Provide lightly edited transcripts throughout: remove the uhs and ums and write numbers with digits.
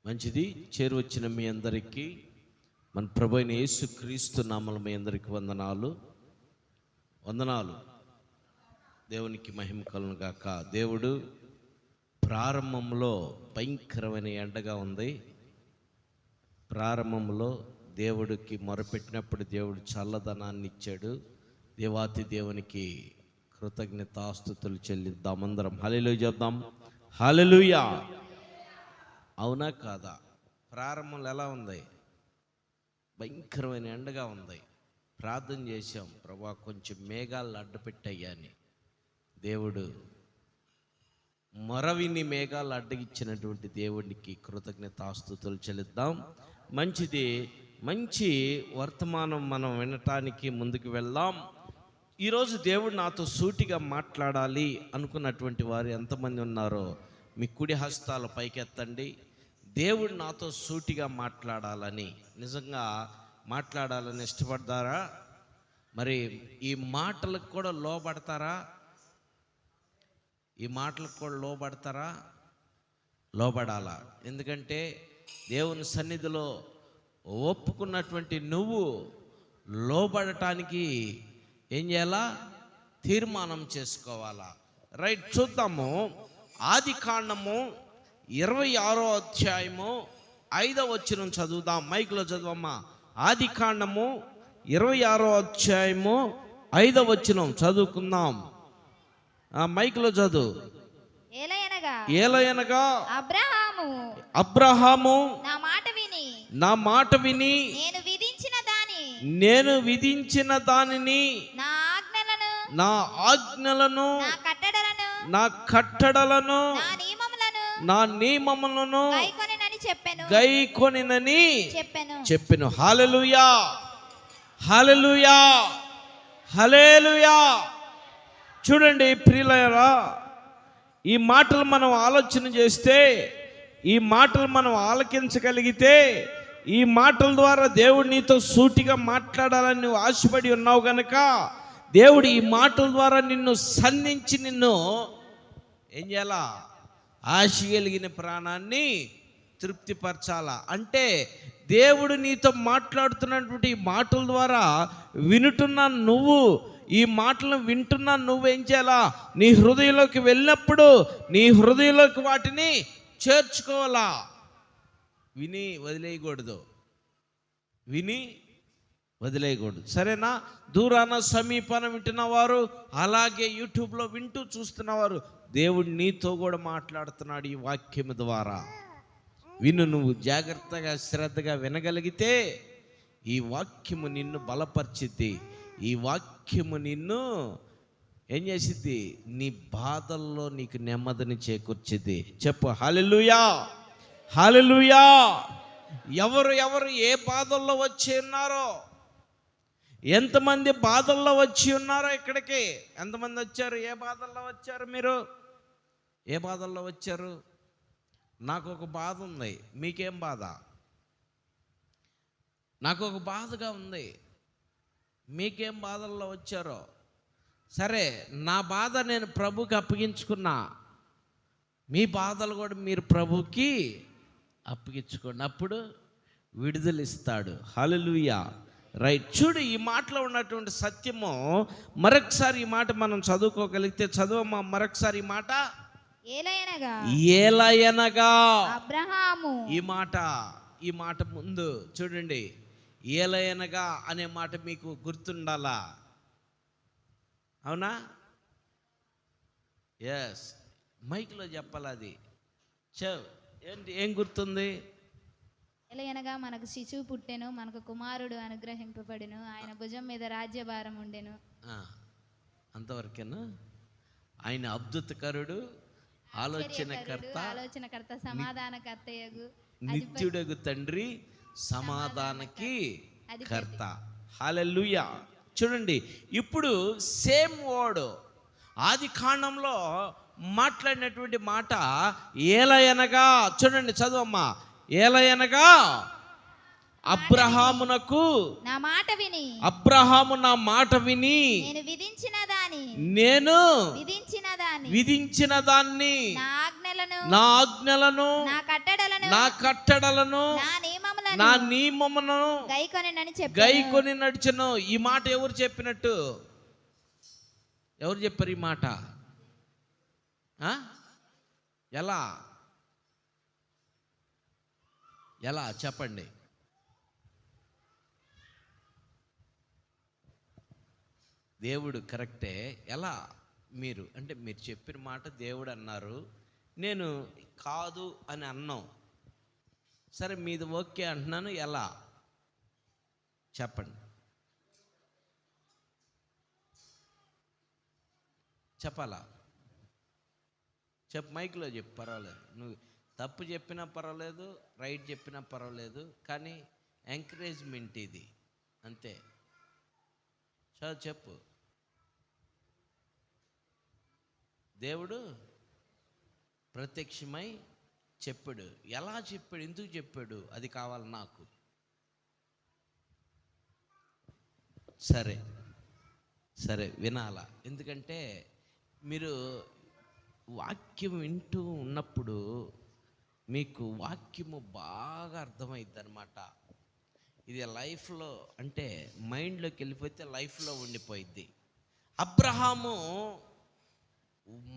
మంచిది. చేరువచ్చిన మీ అందరికీ మన ప్రభు అయిన యేసుక్రీస్తు నామములో మీ అందరికీ వందనాలు. దేవునికి మహిమ కలుగును గాక. దేవుడు ప్రారంభంలో భయంకరమైన ఎండగా ఉంది. ప్రారంభంలో దేవుడికి మొరపెట్టినప్పుడు దేవుడు చల్లదనాన్ని ఇచ్చాడు. దేవాతి దేవునికి కృతజ్ఞతాస్తుతులు చెల్లిద్దాం. అందరం హల్లెలూయా చెప్దాం. హల్లెలూయా. అవునా కాదా? ప్రారంభంలో ఎలా ఉంది? భయంకరమైన ఎండగా ఉంది. ప్రార్థన చేశాం, ప్రభా కొంచెం మేఘాలు అడ్డుపెట్టయ్యా అని. దేవుడు మొరవిని మేఘాలు అడ్డగిచ్చినటువంటి దేవుడికి కృతజ్ఞతాస్తుతులు చెల్లిద్దాం. మంచిది. మంచి వర్తమానం మనం వినటానికి ముందుకు వెళ్దాం. ఈరోజు దేవుడు నాతో సూటిగా మాట్లాడాలి అనుకున్నటువంటి వారు ఎంతమంది ఉన్నారో మీ కుడి హస్తాలు పైకెత్తండి. దేవుడు నాతో సూటిగా మాట్లాడాలని, నిజంగా మాట్లాడాలని ఇష్టపడతారా? మరి ఈ మాటలకు కూడా లోబడతారా? ఈ మాటలకు కూడా లోబడాలా? ఎందుకంటే దేవుని సన్నిధిలో ఒప్పుకున్నటువంటి నువ్వు లోబడటానికి ఏం చేయాలా? తీర్మానం చేసుకోవాలా. రైట్, చూద్దాము. ఆదికాండము 26వ అధ్యాయము 5వ వచనం చదువుదాం. మైక్లో చదువమ్మా. ఆదికాండము 26వ అధ్యాయము 5వ వచనం చదువుకుందాం. మైక్లో చదువు. ఏలయనగా అబ్రహాము నా మాట విని నేను విధించిన దానిని నా ఆజ్ఞలను నా కట్టడలను నా నియమములను గైకొనినని చెప్పెను. హల్లెలూయా, హల్లెలూయా, హల్లెలూయా. చూడండి ప్రియులారా, ఈ మాటలు మనం ఆలోచన చేస్తే, ఈ మాటలు మనం ఆలకించగలిగితే, ఈ మాటల ద్వారా దేవుడు నీతో సూటిగా మాట్లాడాలని నువ్వు ఆశపడి ఉన్నావు గనక దేవుడు ఈ మాటల ద్వారా నిన్ను సంధించి నిన్ను ఏం చేయాలా? ఆశ కలిగిన ప్రాణాన్ని తృప్తిపరచాలా. అంటే దేవుడు నీతో మాట్లాడుతున్నటువంటి ఈ మాటల ద్వారా వింటున్నా నువ్వు, ఈ మాటలను వింటున్నా నువ్వేం చేయాలా? నీ హృదయంలోకి వెళ్ళినప్పుడు నీ హృదయంలోకి వాటిని చేర్చుకోవాలా. విని వదిలేయకూడదు. సరేనా? దూరాన సమీపాన వింటున్న వారు, అలాగే యూట్యూబ్లో వింటూ చూస్తున్నవారు, దేవుడు నీతో కూడా మాట్లాడుతున్నాడు ఈ వాక్యం ద్వారా. నువ్వు జాగ్రత్తగా శ్రద్ధగా వినగలిగితే ఈ వాక్యము నిన్ను బలపరిచిద్ది. ఈ వాక్యము నిన్ను ఏం చేసిద్ది? నీ బాధల్లో నీకు నెమ్మదిని చేకూర్చిద్ది. చెప్పు హల్లెలూయా, హల్లెలూయా. ఎవరు ఏ బాధల్లో వచ్చి ఉన్నారో, ఎంతమంది బాధల్లో వచ్చి ఉన్నారో ఇక్కడికి ఎంతమంది వచ్చారు? ఏ బాధల్లో వచ్చారు? మీరు ఏ బాధల్లో వచ్చారు? నాకు ఒక బాధ ఉంది. మీకేం బాధ? నాకు ఒక బాధగా ఉంది. మీకేం బాధల్లో వచ్చారో? సరే, నా బాధ నేను ప్రభుకి అప్పగించుకున్నా. మీ బాధలు కూడా మీరు ప్రభుకి అప్పగించుకోండి, అప్పుడు విడుదల ఇస్తాడు. హల్లెలూయా. రైట్. చూడు, ఈ మాటలో ఉన్నటువంటి సత్యము మరొకసారి ఈ మాట మనం చదువుకోగలిగితే చదువమ్మా మరొకసారి ఈ మాట. ఏలయనగా అబ్రహాము. ఈ మాట ముందు చూడండి. ఏలయనగా అనే మాట మీకు గుర్తుండాలా? అవునా? ఎస్, మైక్లో చెప్పాలి అది. ఏంటి, ఏం గుర్తుంది? ఏలయనగా మనకు శిశువు పుట్టెను, మనకు కుమారుడు అనుగ్రహింపబడెను, ఆయన భుజం మీద రాజ్యభారం ఉండెను. అంతవరకేనా? ఆయన అద్భుతకరుడు, ఆలోచనకర్త, సమాధానకర్తయగు, నిత్యుడగు తండ్రి, సమాధానకి కర్త. హల్లెలూయా. చూడండి, ఇప్పుడు సేమ్ వర్డ్ ఆదికాండంలో మాట్లాడినటువంటి మాట ఏలయనగా. చూడండి, చదువమ్మా. ఏలయనగా అబ్రహామునకు నా మాట విని, అబ్రహాము నా మాట విని నేను విధించిన దాన్ని నా ఆజ్ఞలను నా నా కట్టడలను నా నియమములను గైకొని నడిచెను. ఈ మాట ఎవరు చెప్పినట్టు? ఎవరు చెప్పారు ఈ మాట? ఎలా ఎలా చెప్పండి? దేవుడు కరెక్టే. ఎలా? మీరు అంటే మీరు చెప్పిన మాట దేవుడు అన్నారు, నేను కాదు అని అన్నాం. సరే మీది ఓకే అంటున్నాను, ఎలా చెప్పండి? చెప్పాలా? చెప్పు, మైక్లో చెప్పు, పర్వాలేదు. నువ్వు తప్పు చెప్పినా పర్వాలేదు, రైట్ చెప్పినా పర్వాలేదు, కానీ ఎంకరేజ్మెంట్ ఇది అంతే. చదువు, చెప్పు. దేవుడు ప్రత్యక్షమై చెప్పాడు. ఎలా చెప్పాడు? ఎందుకు చెప్పాడు? అది కావాలి నాకు. సరే సరే వినాలా? ఎందుకంటే మీరు వాక్యం వింటూ ఉన్నప్పుడు మీకు వాక్యము బాగా అర్థమైద్ది అనమాట. ఇది లైఫ్లో అంటే మైండ్లోకి వెళ్ళిపోతే లైఫ్లో ఉండిపోయిద్ది. అబ్రహాము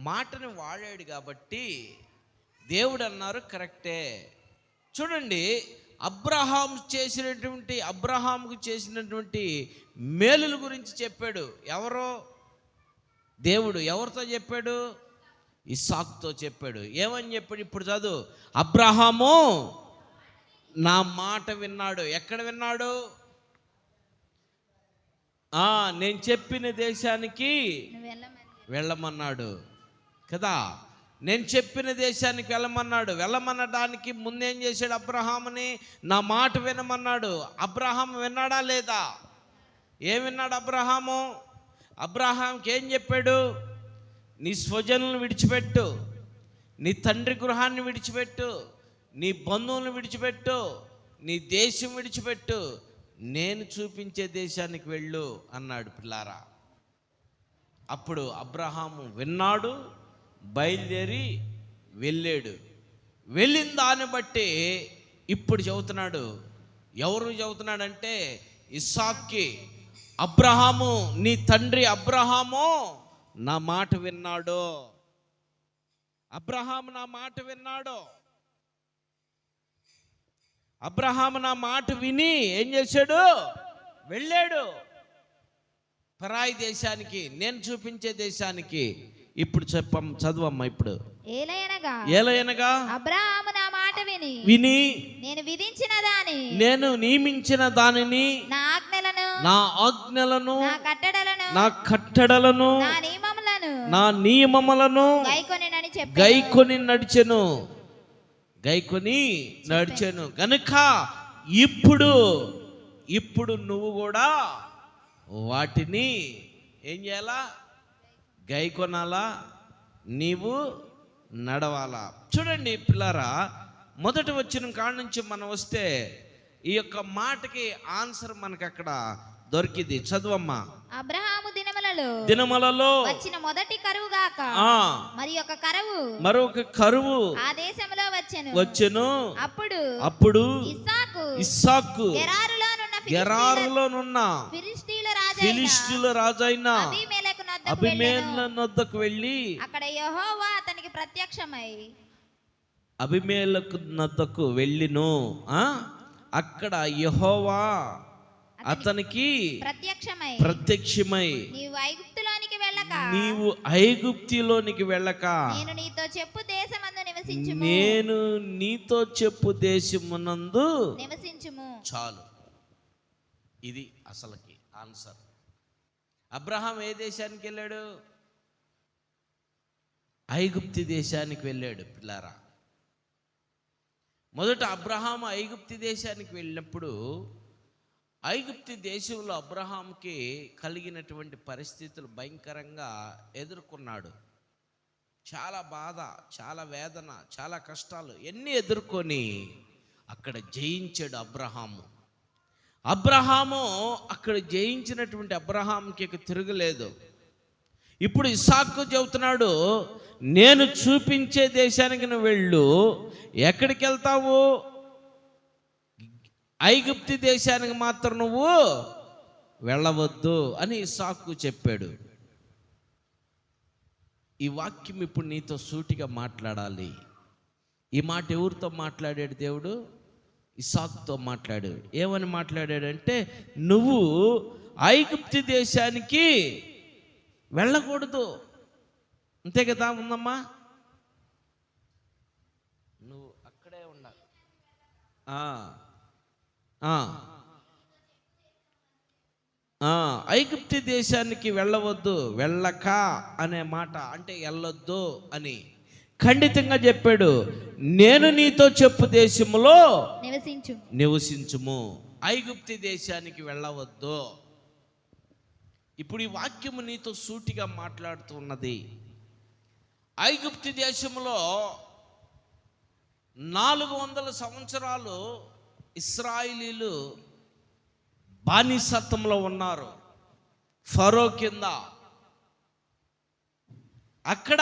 మాటని వాడాడు కాబట్టి దేవుడు అన్నారు కరెక్టే. చూడండి, అబ్రహాముకు చేసినటువంటి మేలుల గురించి చెప్పాడు. ఎవరో దేవుడు ఎవరితో చెప్పాడు? ఇస్సాకుతో చెప్పాడు. ఏమని చెప్పాడు? ఇప్పుడు చదువు. అబ్రహాము నా మాట విన్నాడు. ఎక్కడ విన్నాడు? నేను చెప్పిన దేశానికి వెళ్ళమన్నాడు కదా. నేను చెప్పిన దేశానికి వెళ్ళమన్నాడు. వెళ్ళమనడానికి ముందేం చేశాడు? అబ్రహాముని నా మాట వినమన్నాడు. అబ్రహాం విన్నాడా లేదా? ఏం విన్నాడు అబ్రహాము? అబ్రహాంకి ఏం చెప్పాడు? నీ స్వజనులను విడిచిపెట్టు, నీ తండ్రి గృహాన్ని విడిచిపెట్టు, నీ బంధువులను విడిచిపెట్టు, నీ దేశం విడిచిపెట్టు, నేను చూపించే దేశానికి వెళ్ళు అన్నాడు పిల్లారా. అప్పుడు అబ్రహాము విన్నాడు, బయలుదేరి వెళ్ళాడు. వెళ్ళిన దాన్ని బట్టి ఇప్పుడు చెబుతున్నాడు. ఎవరు చెబుతున్నాడంటే ఇస్సాక్కి, అబ్రహాము నీ తండ్రి అబ్రహాము నా మాట విన్నాడు. అబ్రహాము నా మాట విన్నాడు. అబ్రహాము నా మాట విని ఏం చేశాడు? వెళ్ళాడు పరాయి దేశానికి, నేను చూపించే దేశానికి. ఇప్పుడు చదువమ్మా. ఇప్పుడు ఏలయనగా అబ్రహాము నా మాట విని నేను నియమించిన దానిని నా ఆజ్ఞలను నా కట్టడలను నా నియమములను గైకొని నడిచెను గనుక ఇప్పుడు నువ్వు కూడా వాటిని ఏం చేయాలా? గైకొనాలా, నీవు నడవాలా. చూడండి పిల్లారా, మొదటి వచ్చిన కాడ నుంచి మనం వస్తే ఈ యొక్క మాటకి ఆన్సర్ మనకు అక్కడ దొరికింది. చదువమ్మా. అబ్రహాము దినములలో వచ్చిన మొదటి కరువు గాక మరొక కరువు ఆ దేశంలో వచ్చెను. అప్పుడు ఇస్సాకు గెరారులోనున్న ఫిలిష్తీయుల రాజైన అబీమెలెకు నొద్దకు వెళ్ళి అక్కడ యెహోవా అతనికి ప్రత్యక్షమై అబీమెలెకు నొద్దకు వెళ్ళిను. అక్కడ యెహోవా అతనికి ప్రత్యక్షమై నీవు ఐగుప్తులోనికి వెళ్ళక నేను నీతో చెప్పు దేశమునందు నివసించుము. చాలు. ఇది అసలుకి ఆన్సర్. అబ్రహాం ఏ దేశానికి వెళ్ళాడు? ఐగుప్తి దేశానికి వెళ్ళాడు పిల్లారా. మొదట అబ్రహాం ఐగుప్తి దేశానికి వెళ్ళినప్పుడు ఐగుప్తి దేశంలో అబ్రహాంకి కలిగినటువంటి పరిస్థితులు భయంకరంగా ఎదుర్కొన్నాడు. చాలా బాధ, చాలా వేదన, చాలా కష్టాలు ఎన్ని ఎదుర్కొని అక్కడ జయించాడు అబ్రహాము అక్కడ జయించినటువంటి అబ్రహాంకి తిరగలేదు. ఇప్పుడు ఇస్సాకు చెబుతున్నాడు, నేను చూపించే దేశానికి నువ్వు వెళ్ళు. ఎక్కడికి వెళ్తావు? ఐగుప్తు దేశానికి మాత్రం నువ్వు వెళ్ళవద్దు అని ఇస్సాకు చెప్పాడు. ఈ వాక్యం ఇప్పుడు నీతో సూటిగా మాట్లాడాలి. ఈ మాట ఎవరితో మాట్లాడాడు దేవుడు? ఇస్సాకుతో మాట్లాడాడు. ఏమని మాట్లాడాడంటే, నువ్వు ఐగుప్తు దేశానికి వెళ్ళకూడదు. అంతే కదా ఉందమ్మా, నువ్వు అక్కడే ఉండాలి. ఐగుప్తు దేశానికి వెళ్ళవద్దు. వెళ్ళక అనే మాట అంటే వెళ్ళొద్దు అని ఖండితంగా చెప్పాడు. నేను నీతో చెప్పు దేశములో నివసించుము, ఐగుప్తు దేశానికి వెళ్ళవద్దు. ఇప్పుడు ఈ వాక్యము నీతో సూటిగా మాట్లాడుతూ ఉన్నది. ఐగుప్తు దేశంలో 400 సంవత్సరాలు ఇశ్రాయేలీలు బానిసత్వంలో ఉన్నారు, ఫరో కింద. అక్కడ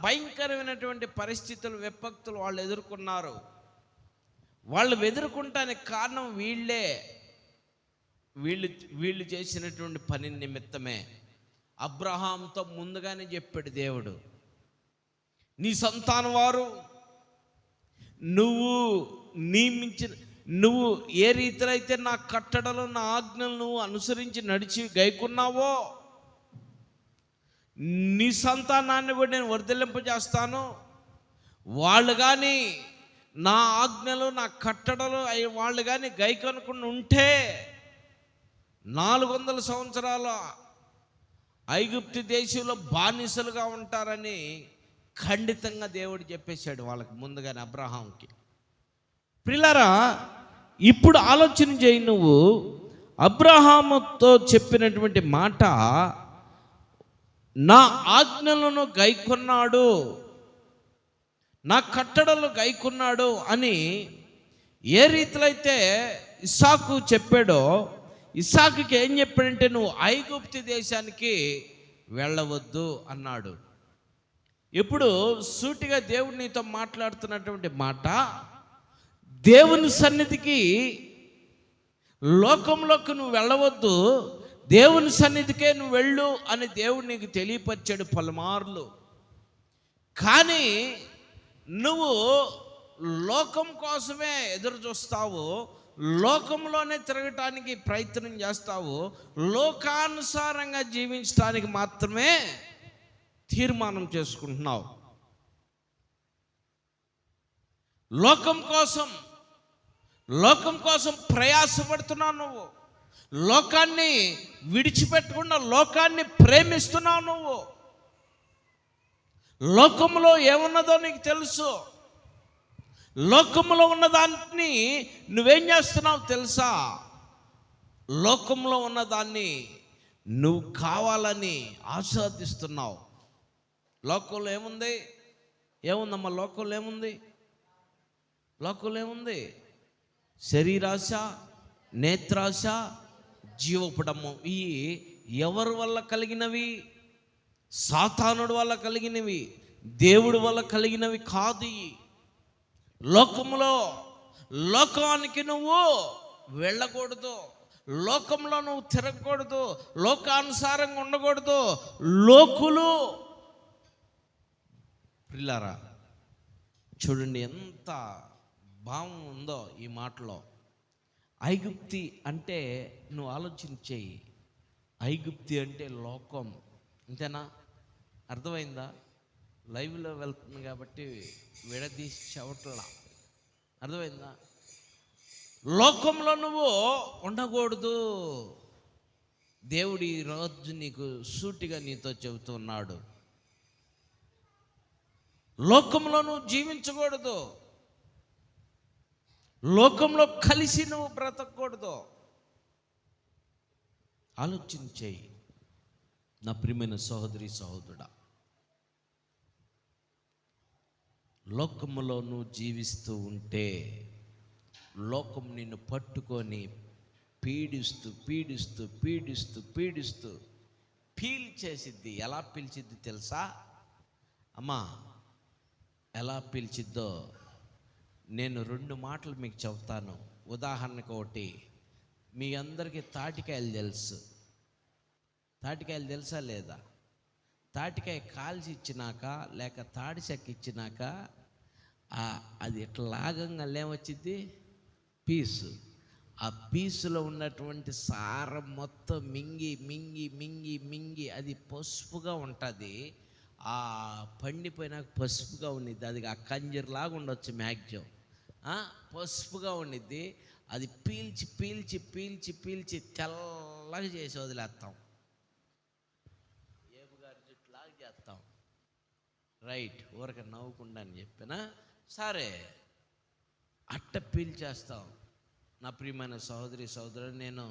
భయంకరమైనటువంటి పరిస్థితులు, విపత్తులు వాళ్ళు ఎదుర్కొన్నారు. వాళ్ళు ఎదుర్కొంటానికి కారణం వీళ్ళు చేసినటువంటి పని నిమిత్తమే. అబ్రహాంతో ముందుగానే చెప్పాడు దేవుడు, నీ సంతానం వారు నువ్వు ఏ రీతిలో అయితే నా కట్టడలు నా ఆజ్ఞలు నువ్వు అనుసరించి నడిచి గైకున్నావో, నీ సంతానాన్ని కూడా నేను వర్ధిల్లింపజేస్తాను. వాళ్ళు కానీ నా ఆజ్ఞలు నా కట్టడలు వాళ్ళు కానీ గైకొనకుండా ఉంటే 400 సంవత్సరాల ఐగుప్తు దేశంలో బానిసలుగా ఉంటారని ఖండితంగా దేవుడు చెప్పేశాడు వాళ్ళకి ముందుగానే, అబ్రహాంకి. ప్రియులారా, ఇప్పుడు ఆలోచన చేయి. నువ్వు అబ్రహాముతో చెప్పినటువంటి మాట, నా ఆజ్ఞలను గైకొన్నాడు, నా కట్టడలు గైకొన్నాడు అని ఏ రీతిలో అయితే ఇస్సాకు చెప్పాడో, ఇస్సాకుకి ఏం చెప్పాడంటే, నువ్వు ఐగుప్తు దేశానికి వెళ్ళవద్దు అన్నాడు. ఇప్పుడు సూటిగా దేవుడు నీతో మాట్లాడుతున్నటువంటి మాట, దేవుని సన్నిధికి, లోకంలోకి నువ్వు వెళ్ళవద్దు, దేవుని సన్నిధికే నువ్వు వెళ్ళు అని దేవుడు నీకు తెలియపరిచాడు పలుమార్లు. కానీ నువ్వు లోకం కోసమే ఎదురు చూస్తావు, లోకంలోనే తిరగటానికి ప్రయత్నం చేస్తావు, లోకానుసారంగా జీవించడానికి మాత్రమే తీర్మానం చేసుకుంటున్నావు. లోకం కోసం ప్రయాసపడుతున్నావు. నువ్వు లోకాన్ని విడిచిపెట్టకుండా లోకాన్ని ప్రేమిస్తున్నావు. నువ్వు లోకంలో ఏమున్నదో నీకు తెలుసు. లోకంలో ఉన్నదాన్ని నువ్వేం చేస్తున్నావు తెలుసా? లోకంలో ఉన్నదాన్ని నువ్వు కావాలని ఆస్వాదిస్తున్నావు. లోకంలో ఏముందమ్మా? లోకంలో ఏముంది? శరీరాశ, నేత్రాశ, జీవపుడము. ఈ ఎవరి వల్ల కలిగినవి? సాతానుడి వల్ల కలిగినవి, దేవుడి వల్ల కలిగినవి కాదు. లోకానికి నువ్వు వెళ్ళకూడదు, లోకంలో నువ్వు తిరగకూడదు, లోకానుసారంగా ఉండకూడదు. లోకులు ప్రియులారా, చూడండి ఎంత భావం ఉందో ఈ మాటలో. ఐగుప్తి అంటే నువ్వు ఆలోచించేయి, ఐగుప్తి అంటే లోకం. అంతేనా? అర్థమైందా? లైవ్లో వెళ్తుంది కాబట్టి విడదీసి చెవట్లా. అర్థమైందా? లోకంలో నువ్వు ఉండకూడదు. దేవుడు ఈరోజు నీకు సూటిగా నీతో చెబుతున్నాడు, లోకంలో నువ్వు జీవించకూడదు, లోకంలో కలిసి నువ్వు బ్రతకూడదు. ఆలోచించేయి నా ప్రియమైన సహోదరి సహోదరుడా. లోకములో నువ్వు జీవిస్తూ ఉంటే లోకం నిన్ను పట్టుకొని పీడిస్తూ పీల్చేసిద్ది. ఎలా పీల్చిద్ది తెలుసా అమ్మా? ఎలా పీల్చిద్దో నేను 2 మాటలు మీకు చెప్తాను. ఉదాహరణకు ఒకటి, మీ అందరికీ తాటికాయలు తెలుసు. తాటికాయలు తెలుసా లేదా? తాటికాయ కాల్చి ఇచ్చినాక లేక తాడి చెక్క ఇచ్చినాక అది ఇట్లా లాగంగా ఏమొచ్చింది? పీసు. ఆ పీసులో ఉన్నటువంటి సారం మొత్తం మింగి మింగి మింగి మింగి అది పసుపుగా ఉంటుంది. ఆ పండిపోయినాక పసుపుగా ఉండిద్ది. అది ఆ కంజీర్లాగా ఉండొచ్చు మ్యాక్సిమం. పసుపుగా ఉండిద్ది. అది పీల్చి పీల్చి పీల్చి పీల్చి తెల్లగా చేసి వదిలేస్తాం. ఏబుగారి జుట్టులాగా చేస్తాం. రైట్, ఊరక నవ్వుకుండా అని చెప్పినా సరే, అట్ట పీల్చేస్తాం. నా ప్రియమైన సహోదరి సహోదరుడు, నేను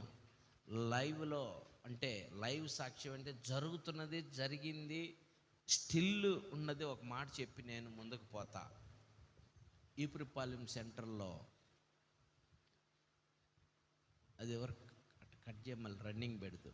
లైవ్లో అంటే లైవ్ సాక్ష్యం అంటే జరుగుతున్నది, జరిగింది, స్టిల్ ఉన్నది ఒక మాట చెప్పి నేను ముందుకు పోతా. ఈపురిపాలెం సెంటర్లో అది ఎవరు కట్ చేయమని రన్నింగ్ పెడదు.